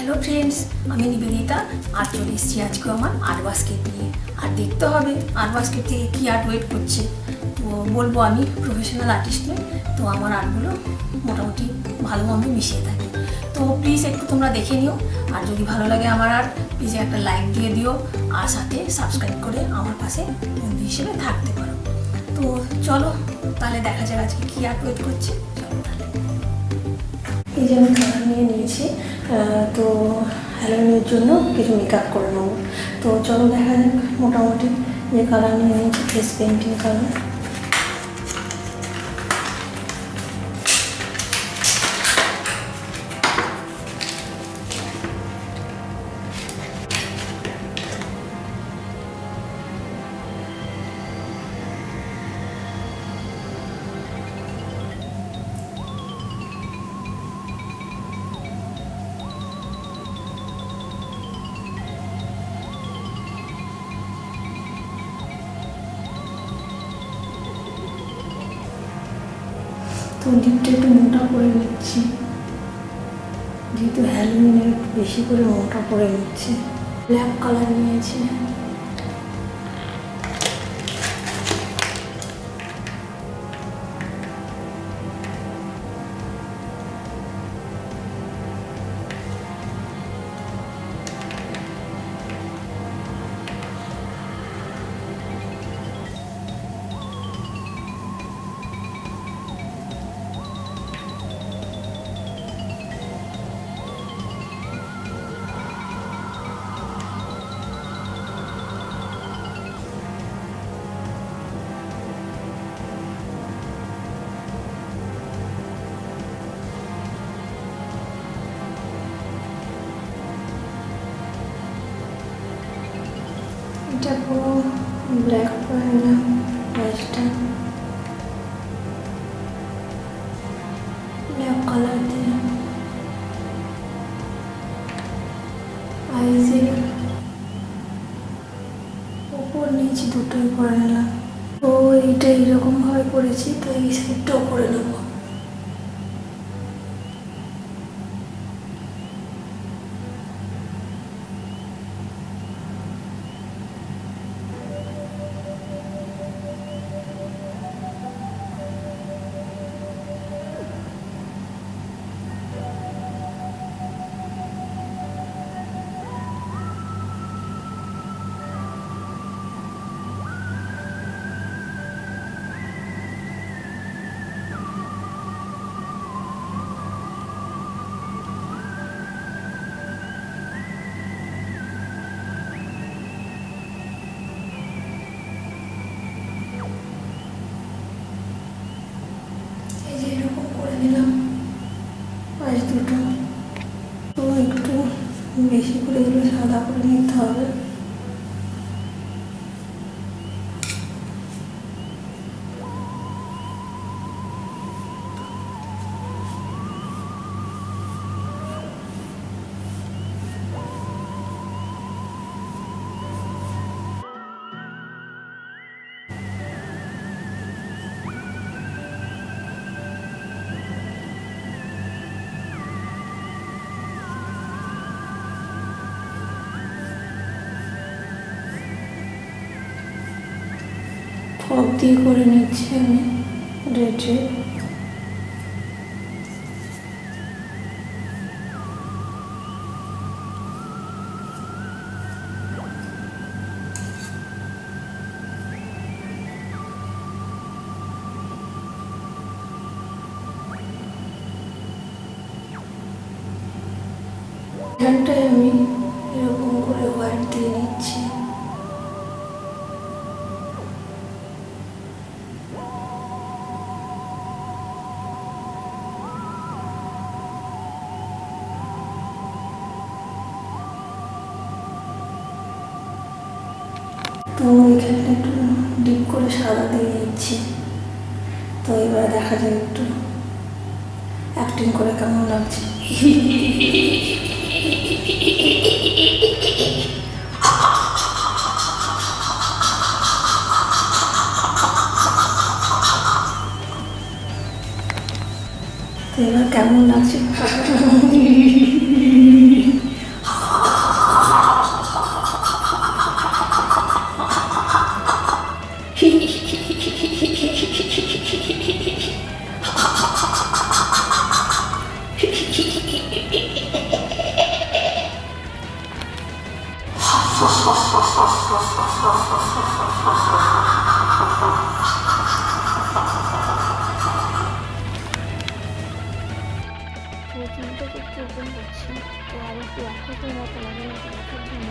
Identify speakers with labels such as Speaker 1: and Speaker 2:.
Speaker 1: Hello friends, আমি নিবেদিতা। আর চলে এসেছি আজকে আমার আর্ট বাস্কেট নিয়ে। আর দেখতে হবে আর্ট বাস্কেট থেকে কী আর্ট ওয়েট করছে। তো বলবো আমি প্রফেশনাল আর্টিস্ট নই, তো আমার আর্টগুলো মোটামুটি ভালো মন্দ মিশিয়ে থাকে। তো প্লিজ একটু তোমরা দেখে নিও, আর যদি ভালো লাগে আমার আর্ট প্লিজ একটা লাইক দিয়ে দিও, আর সাথে সাবস্ক্রাইব করে আমার পাশে বন্ধু হিসেবে থাকতে পারো। তো চলো তাহলে দেখা যাক আজকে কী আর্ট ওয়েট করছে। চলো তাহলে। এই যে আমি কালার নিয়ে নিয়েছি, তো হ্যালোউইনের জন্য কিছু মেকআপ করে নেবো। তো চলো দেখা যাক। মোটামুটি যে কালার নিয়ে নিয়েছি ফেস পেন্টিং কালার। তো লিপটা একটু মোটা করে নিচ্ছি, যেহেতু হ্যালোউইনের একটু বেশি করে মোটা করে নিচ্ছি। ব্ল্যাক কালার নিয়েছি। এটা পুরো ব্ল্যাক করে নিলাম ব্রাশটা, ব্ল্যাক কালার দিয়ে আইজের উপর নিচে দুটোই করে নিলাম। তো এইটা এইরকমভাবে করেছি, তো এই সাইডটাও করে নেবো। দিলাম পাঁচ দুটো। তো একটু বেশি করে এগুলো সাদা করে নিতে হবে। ফগ দিয়ে করে নিচ্ছি আমি রেড রেড। এখানটায় আমি এরকম করে হোয়াইট দিয়ে নিচ্ছি। তো এখানে একটু ডিপ করে সাদা দিয়ে দিচ্ছি। তো এবার দেখা যায় একটু অ্যাক্টিং করে কেমন লাগছে। তো এবার কেমন লাগছে
Speaker 2: চিন্তা করতে ওপেন করছি, তো আর একটু রাক্ষসের মতো লাগে না দেখার জন্য।